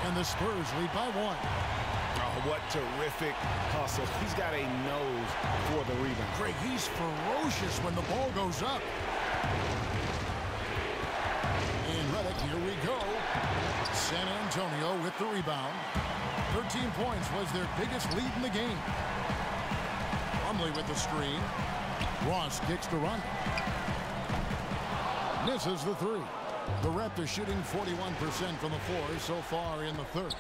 And the Spurs lead by 1. Oh, what terrific hustle. He's got a nose for the rebound. Craig, he's ferocious when the ball goes up. And Redick, here we go. San Antonio with the rebound. 13 points was their biggest lead in the game. Plumlee with the screen. Ross kicks to Rondo. Misses the three. The Raptors shooting 41% from the floor so far in the third.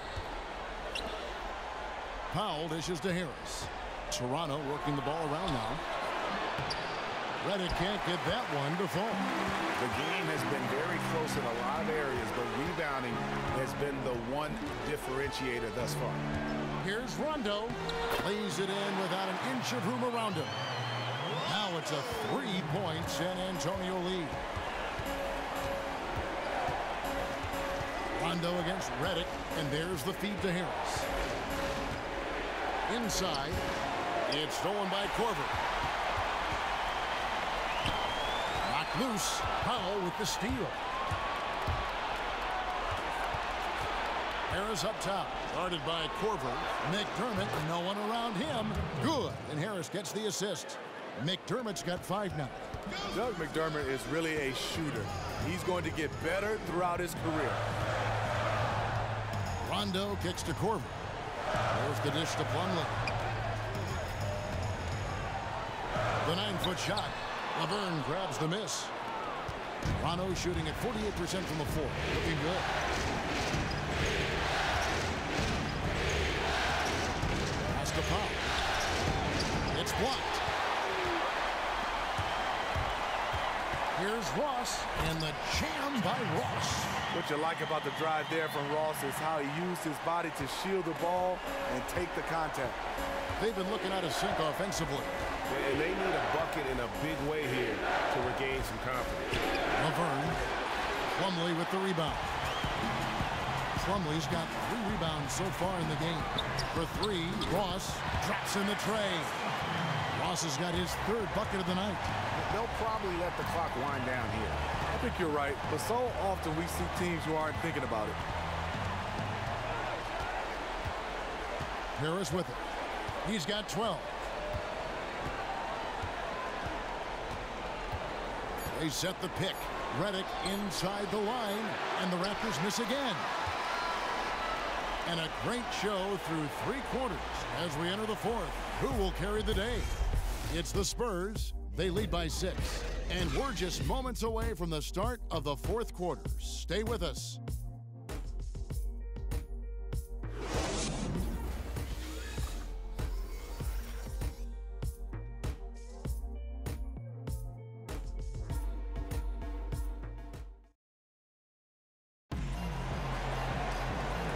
Powell dishes to Harris. Toronto working the ball around now. Redick can't get that one to fall. The game has been very close in a lot of areas, but rebounding has been the one differentiator thus far. Here's Rondo. Lays it in without an inch of room around him. Now it's a 3-point San Antonio lead. Rondo against Redick, and there's the feed to Harris. Inside, it's stolen by Korver. Knocked loose. Powell with the steal. Harris up top, guarded by Korver. McDermott, no one around him. Good, and Harris gets the assist. McDermott's got 5 now. Doug McDermott is really a shooter. He's going to get better throughout his career. Rondo kicks to Korver. There's the dish to Plumlee. The 9-foot shot. Laverne grabs the miss. Rondo shooting at 48% from the floor. Looking good. Pass to Powell. It's blocked. Here's Ross, and the jam by Ross. What you like about the drive there from Ross is how he used his body to shield the ball and take the contact. They've been looking out of sync offensively. And they need a bucket in a big way here to regain some confidence. Laverne. Plumlee with the rebound. Plumlee's got 3 rebounds so far in the game. For 3, Ross drops in the tray. Ross has got his 3rd bucket of the night. They'll probably let the clock wind down here. I think you're right, but so often we see teams who aren't thinking about it. Harris with it. He's got 12. They set the pick. Redick inside the line, and the Raptors miss again. And a great show through 3 quarters as we enter the 4th. Who will carry the day? It's the Spurs. They lead by 6. And we're just moments away from the start of the 4th quarter. Stay with us.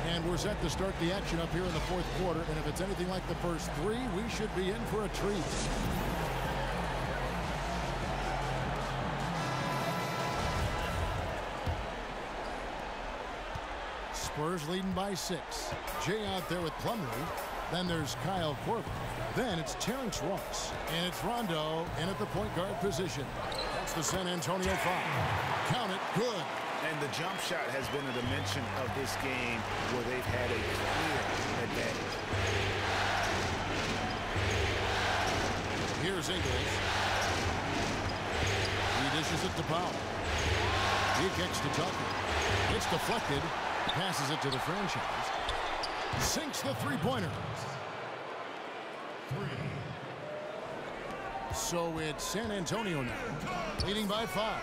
And we're set to start the action up here in the 4th quarter. And if it's anything like the first 3, we should be in for a treat. Spurs leading by 6. Jay out there with Plumlee. Then there's Kyle Korver. Then it's Terrence Ross. And it's Rondo in at the point guard position. That's the San Antonio foul. Count it. Good. And the jump shot has been a dimension of this game where they've had a clear advantage. Here's Ingles. He dishes it to Powell. He kicks to Tucker. It's deflected. Passes it to the franchise. Sinks the 3-pointer. So it's San Antonio now, leading by 5.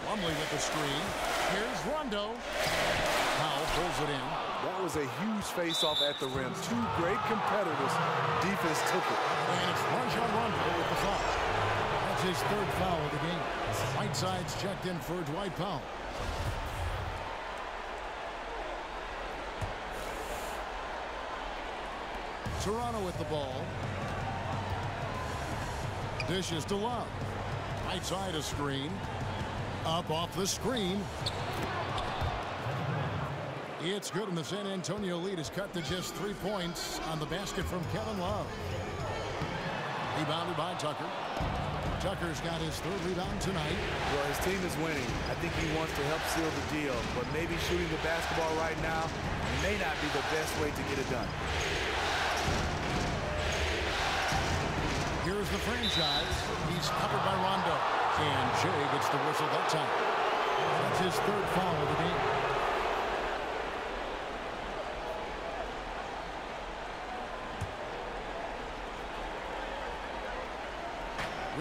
Plumlee with the screen. Here's Rondo. Powell pulls it in. That was a huge face-off at the rim. 2 great competitors. Defense took it. And it's Rajon Rondo with the foul. That's his 3rd foul of the game. Whiteside's checked in for Dwight Powell. Toronto with the ball. Dishes to Love. Right side a screen. Up off the screen. It's good, and the San Antonio lead is cut to just 3 points on the basket from Kevin Love. Rebounded by Tucker. Tucker's got his 3rd rebound tonight. Well, his team is winning. I think he wants to help seal the deal, but maybe shooting the basketball right now may not be the best way to get it done. Here's the franchise. He's covered by Rondo. And Jay gets the whistle that time. That's his 3rd foul of the game.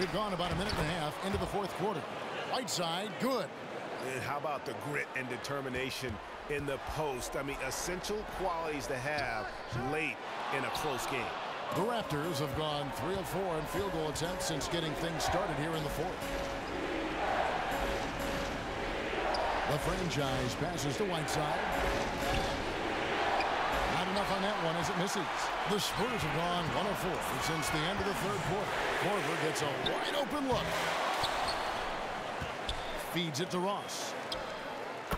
We've gone about a minute and a half into the fourth quarter. Whiteside, good. And how about the grit and determination in the post? I mean, essential qualities to have late in a close game. The Raptors have gone 3 of 4 in field goal attempts since getting things started here in the fourth. The franchise passes to Whiteside. Not enough on that one as it misses. The Spurs have gone 1 of 4 since the end of the third quarter. Korver gets a wide open look. Feeds it to Ross.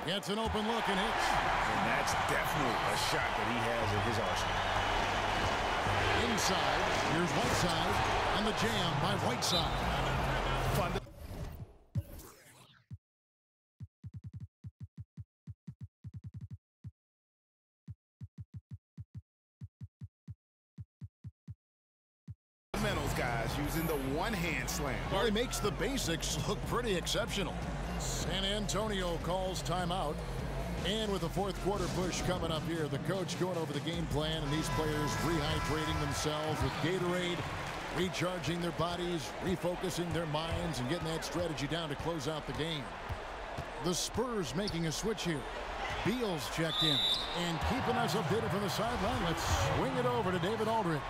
Gets an open look and hits. And that's definitely a shot that he has in his arsenal. Inside, here's Whiteside, and the jam by Whiteside. Fundamentals, guys, using the one-hand slam. Well, he makes the basics look pretty exceptional. San Antonio calls timeout. And with the fourth quarter push coming up here, the coach going over the game plan, and these players rehydrating themselves with Gatorade, recharging their bodies, refocusing their minds, and getting that strategy down to close out the game. The Spurs making a switch here. Beal's checked in. And keeping us updated from the sideline, let's swing it over to David Aldridge.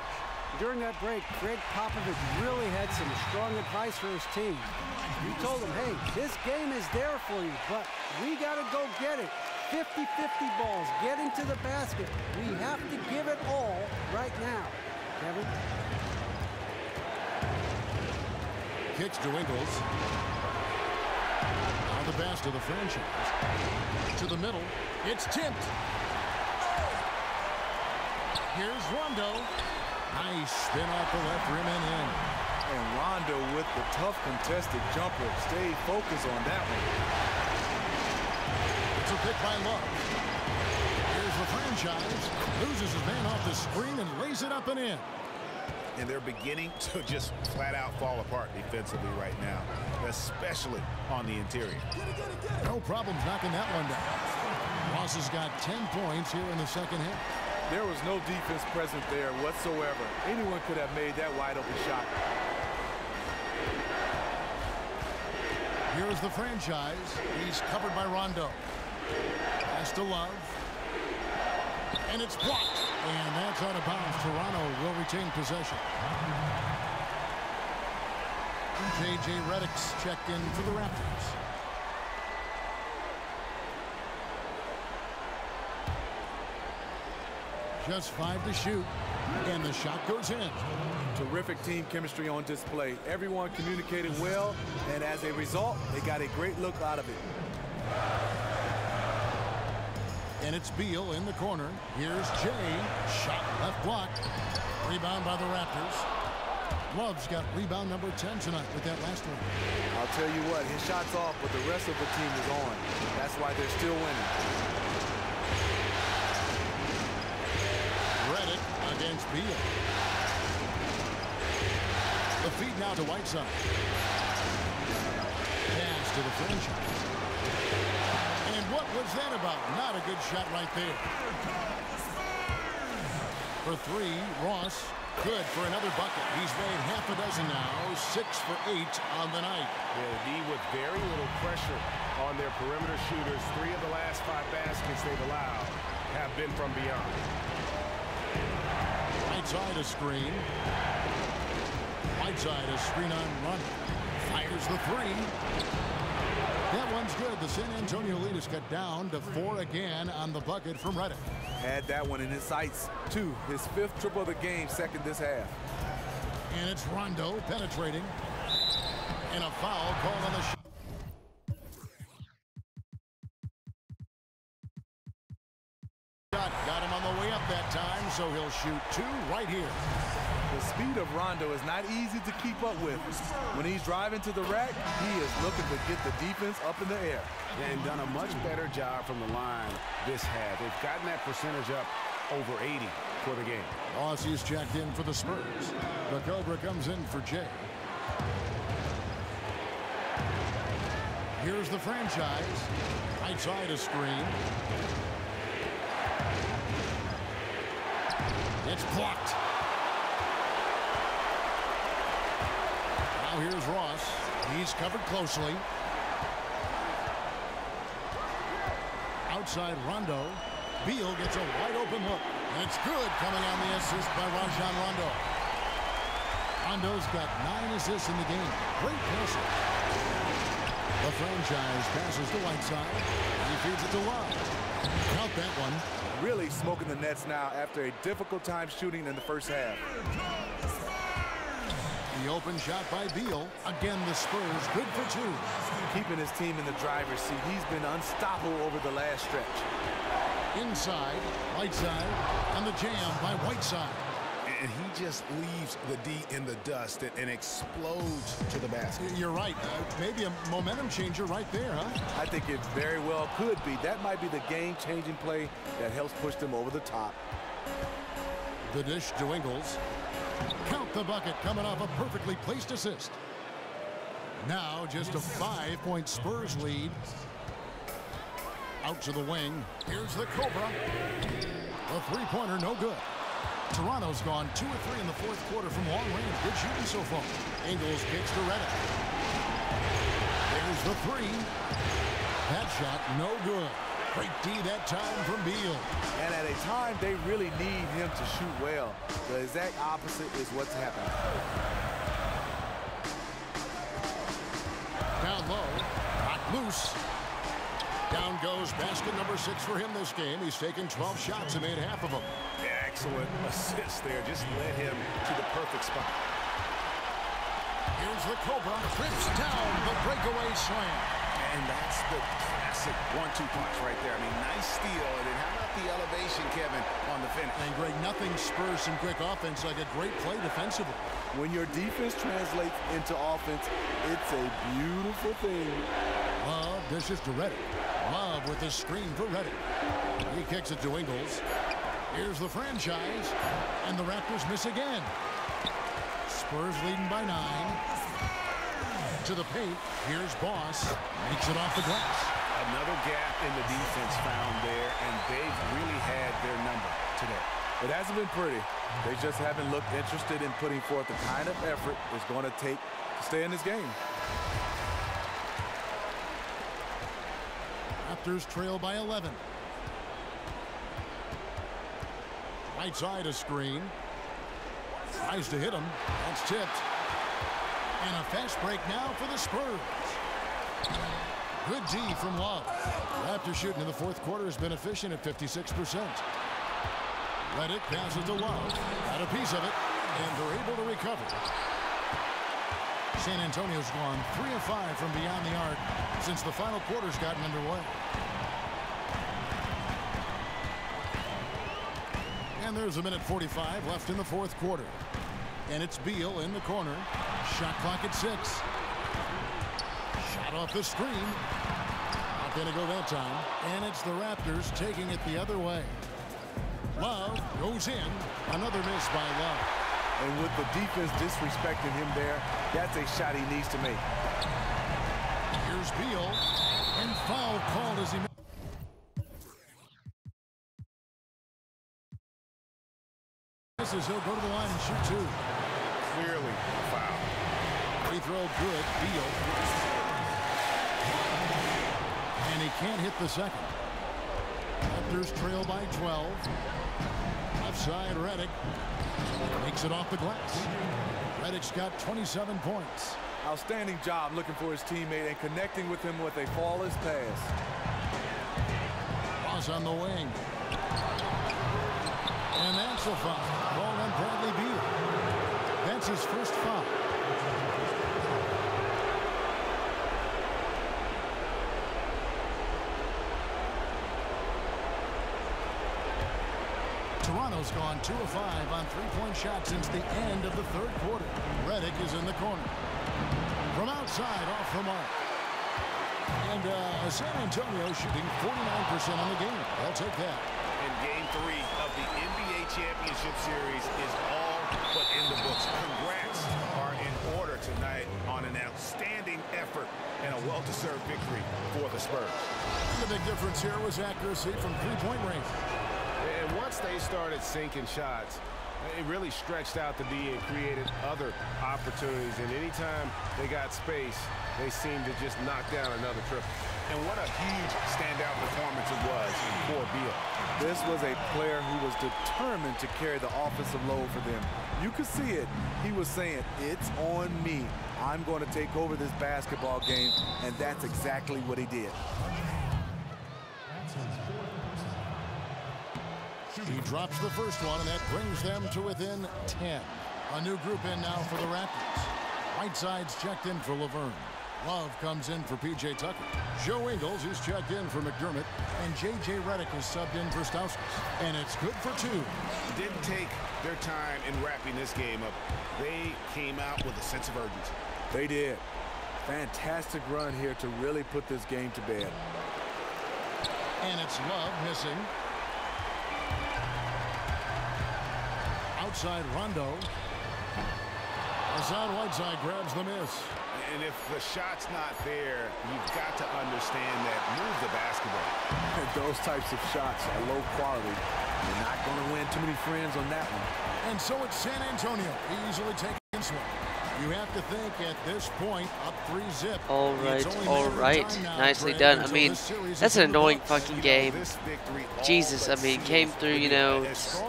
During that break, Greg Popovich really had some strong advice for his team. He told them, hey, this game is there for you, but we got to go get it. 50-50 balls, get into the basket. We have to give it all right now. Kevin? Kicks to Ingles. Now the pass to the franchise. To the middle. It's tipped. Here's Rondo. Nice spin off the left rim and in. And Rondo with the tough contested jumper. Stayed focused on that one. It's a pick by Love. Here's the franchise. Loses his man off the screen and lays it up and in. And they're beginning to just flat out fall apart defensively right now, especially on the interior. No problems knocking that one down. Ross has got 10 points here in the second half. There was no defense present there whatsoever. Anyone could have made that wide open shot. Here's the franchise. He's covered by Rondo. Pass to Love. And it's blocked. And that's out of bounds. Toronto will retain possession. J.J. Redick's checked in for the Raptors. Just 5 to shoot. And the shot goes in. Terrific team chemistry on display. Everyone communicated well, and as a result, they got a great look out of it. And it's Beal in the corner. Here's Jay. Shot left block. Rebound by the Raptors. Love's got rebound number 10 tonight with that last one. I'll tell you what, his shot's off, but the rest of the team is on. That's why they're still winning. Redick against Beal. The feed now to Whiteside. Pass to the franchise. And what was that about? Not a good shot right there. For 3, Ross. Good for another bucket. He's made half a dozen now. 6 for 8 on the night. Yeah, D with very little pressure on their perimeter shooters. 3 of the last 5 baskets they've allowed have been from beyond. Whiteside a screen. Whiteside a screen on run. Fires the 3. That one's good. The San Antonio lead is cut down to 4 again on the bucket from Redick. Had that one in his sights, too. His 5th triple of the game, second this half. And it's Rondo penetrating. And a foul called on the shot. Got him on the way up that time, so he'll shoot 2 right here. The speed of Rondo is not easy to keep up with. When he's driving to the rack, he is looking to get the defense up in the air. And done a much better job from the line this half. They've gotten that percentage up over 80 for the game. Aussie's checked in for the Spurs. The Cobra comes in for Jay. Here's the franchise. Outside a screen. It's blocked. Now here's Ross. He's covered closely. Outside Rondo. Beal gets a wide open look. And it's good coming on the assist by Rajon Rondo. Rondo's got 9 assists in the game. Great passer. The franchise passes to Whiteside. He feeds it to Love. Count that one. Really smoking the Nets now after a difficult time shooting in the first half. The open shot by Beal. Again, the Spurs good for 2. Keeping his team in the driver's seat. He's been unstoppable over the last stretch. Inside, Whiteside, and the jam by Whiteside. And he just leaves the D in the dust and explodes to the basket. You're right. Maybe a momentum changer right there, huh? I think it very well could be. That might be the game-changing play that helps push them over the top. The dish to Ingles. Count the bucket coming off a perfectly placed assist. Now just a 5-point Spurs lead. Out to the wing. Here's the Cobra. The three-pointer, no good. Toronto's gone 2 of 3 in the fourth quarter from long range. Good shooting so far. Ingles kicks to Redick. There's the 3. That shot, no good. Great D that time from Beal. And at a time they really need him to shoot well. The exact opposite is what's happening. Down low, knocked loose. Down goes basket number 6 for him this game. He's taken 12 shots and made half of them. Excellent assist there. Just led him to the perfect spot. Here's the Cobra. Trips down the breakaway slam. And that's the classic 1-2 punch right there. I mean, nice steal. And then how about the elevation, Kevin, on the finish? And Greg, nothing spurs some quick offense like a great play defensively. When your defense translates into offense, it's a beautiful thing. Love dishes to Redick. Love with the screen for Redick. He kicks it to Ingles. Here's the franchise. And the Raptors miss again. Spurs leading by 9. To the paint. Here's Boss. Makes it off the glass. Another gap in the defense found there, and they've really had their number today. It hasn't been pretty. They just haven't looked interested in putting forth the kind of effort it's going to take to stay in this game. Raptors trail by 11. Right side a screen. Tries to hit him. That's tipped. And a fast break now for the Spurs. Good D from Love. Raptors shooting in the fourth quarter has been efficient at 56%. Redick passes to Love. Got a piece of it. And they're able to recover. San Antonio's gone 3 of 5 from beyond the arc since the final quarter's gotten underway. And there's a minute 45 left in the fourth quarter. And it's Beal in the corner. Shot clock at 6. Shot off the screen. Not going to go that time. And it's the Raptors taking it the other way. Love goes in. Another miss by Love. And with the defense disrespecting him there, that's a shot he needs to make. Here's Beal. And foul called as he misses. He'll go to the line and shoot 2. Clearly a foul. Free throw good. Beal. And he can't hit the second. Raptors trail by 12. Left side, Redick. Makes it off the glass. Redick's got 27 points. Outstanding job looking for his teammate and connecting with him with a flawless pass. Ross on the wing. And that's a foul. Called on Bradley Beal. That's his first foul. Toronto's gone 2 of 5 on three-point shots since the end of the third quarter. Redick is in the corner. From outside, off the mark. And San Antonio shooting 49% on the game. I'll take that. And game 3 of the NBA Championship Series is all but in the books. Congrats are in order tonight on an outstanding effort and a well-deserved victory for the Spurs. The big difference here was accuracy from three-point range. And once they started sinking shots, It really stretched out the D and created other opportunities. And anytime they got space, they seemed to just knock down another triple. And what a huge standout performance it was for Beal. This was a player who was determined to carry the offensive load for them. You could see it. He was saying, it's on me. I'm going to take over this basketball game, and that's exactly what he did. He drops the first one, and that brings them to within 10. A new group in now for the Raptors. Whiteside's checked in for Laverne. Love comes in for P.J. Tucker. Joe Ingles is checked in for McDermott. And J.J. Redick is subbed in for Stauskas. And it's good for two. Didn't take their time in wrapping this game up. They came out with a sense of urgency. They did. Fantastic run here to really put this game to bed. And it's Love missing. Outside Rondo. Hassan Whiteside grabs the miss. And if the shot's not there, you've got to understand that move the basketball. Those types of shots are low quality. You're not going to win too many friends on that one. And so it's San Antonio easily taking swing. You have to think at this point, up 3-zip. All right. Nicely done. I mean, that's an annoying fucking game. Jesus, I mean, came through, you know,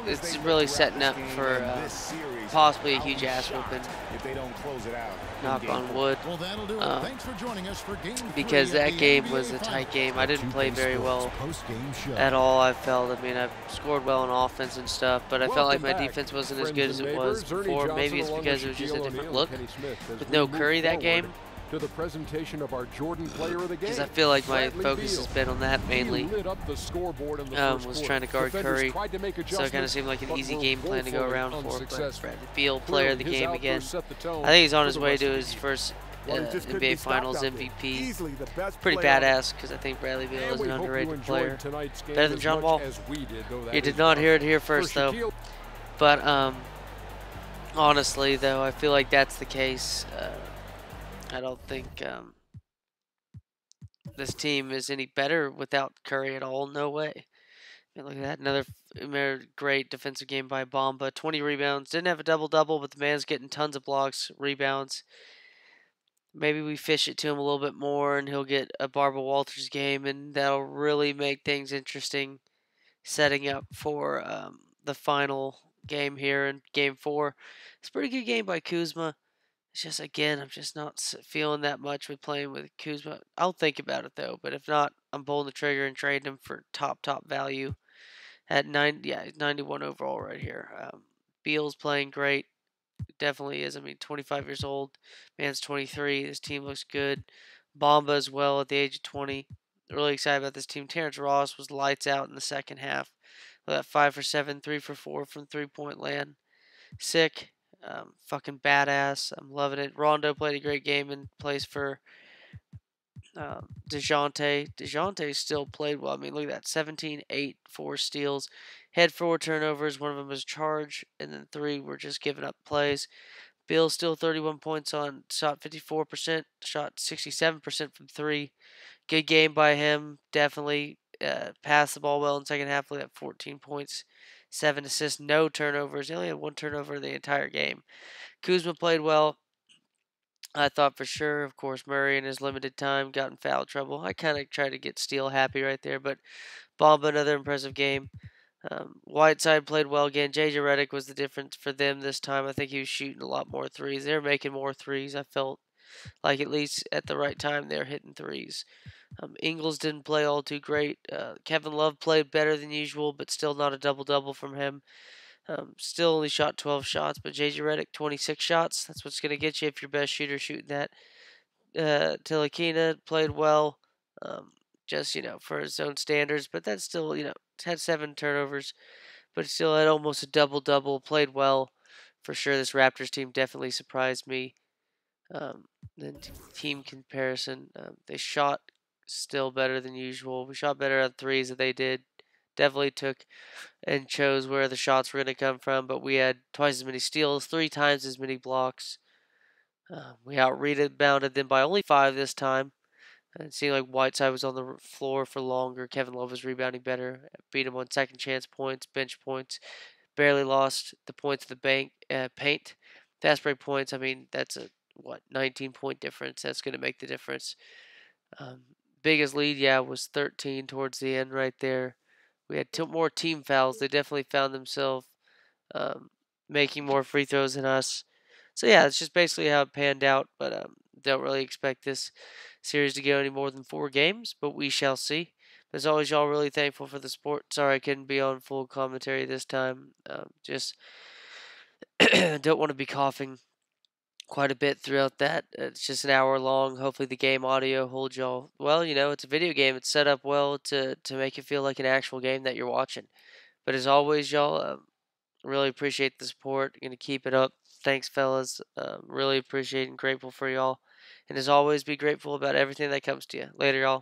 it's really setting up for possibly a huge ass whooping. If they don't close it out. Knock on wood. Well, that'll do it. Thanks for joining us for game 3 because of that the game NBA was a tight game. I didn't play very well Post-game at all, I felt. I mean, I scored well on offense and stuff, but I felt like my defense wasn't as good as it was before. Maybe it's because it was just a different look with no Curry that game. To the presentation of our Jordan Player of the Game. Because I feel like my focus has been on that mainly. Was trying to guard Curry, so it kind of seemed like an easy game plan to go around for. But Bradley Beal, Player of the Game again. I think he's on his way to his first NBA Finals MVP. Pretty badass because I think Bradley Beal is an underrated player. Better than John Wall. You did not hear it here first, though. But honestly, though, I feel like that's the case. I don't think this team is any better without Curry at all. No way. I mean, look at that. Another great defensive game by Bamba. 20 rebounds. Didn't have a double-double, but the man's getting tons of blocks, rebounds. Maybe we fish it to him a little bit more, and he'll get a Barbara Walters game, and that'll really make things interesting, setting up for the final game here in Game 4. It's a pretty good game by Kuzma. It's just, again, I'm just not feeling that much with playing with Kuzma. I'll think about it, though. But if not, I'm pulling the trigger and trading him for top value at 91 overall right here. Beal's playing great. Definitely is. I mean, 25 years old. Man's 23. This team looks good. Bamba as well at the age of 20. Really excited about this team. Terrence Ross was lights out in the second half. Look at that, 5 for 7, 3 for 4 from three-point land. Sick. Fucking badass. I'm loving it. Rondo played a great game and plays for DeJounte. DeJounte still played well. I mean, look at that. 17, 8, 4 steals. Had 4 turnovers. One of them was charge. And then 3 were just giving up plays. Bill still 31 points on. Shot 54%. Shot 67% from 3. Good game by him. Definitely passed the ball well in the second half. Look at that. 14 points. 7 assists, no turnovers. He only had 1 turnover the entire game. Kuzma played well. I thought for sure, of course, Murray in his limited time got in foul trouble. I kind of tried to get Steele happy right there, but Bamba, another impressive game. Whiteside played well again. J.J. Redick was the difference for them this time. I think he was shooting a lot more threes. They were making more threes. I felt like at least at the right time they're hitting threes. Ingles didn't play all too great. Kevin Love played better than usual, but still not a double-double from him. Still only shot 12 shots, but J.J. Redick, 26 shots. That's what's going to get you if your best shooter shooting that. Tilakina played well, just, for his own standards, but that's still, had 7 turnovers, but still had almost a double-double, played well. For sure, this Raptors team definitely surprised me. Then team comparison, they shot still better than usual. We shot better on threes than they did. Definitely took and chose where the shots were going to come from, but we had twice as many steals, 3 times as many blocks. We out-rebounded them by only 5 this time. It seemed like Whiteside was on the floor for longer. Kevin Love was rebounding better. Beat him on second chance points, bench points. barely lost the points of the paint. Fast break points, I mean, that's a, 19-point difference. That's going to make the difference. Um, Biggest lead, yeah, was 13 towards the end right there. We had more team fouls. They definitely found themselves um, making more free throws than us. So yeah, it's just basically how it panned out. But don't really expect this series to go any more than 4 games, but we shall see. As always, y'all, really thankful for the support. Sorry I couldn't be on full commentary this time. Just don't want to be coughing quite a bit throughout that. It's just an hour long. Hopefully the game audio holds y'all. Well, it's a video game. It's set up well to make it feel like an actual game that you're watching. But as always, y'all, really appreciate the support. Gonna keep it up. Thanks, fellas. Really appreciate and grateful for y'all. And as always, be grateful about everything that comes to you. Later, y'all.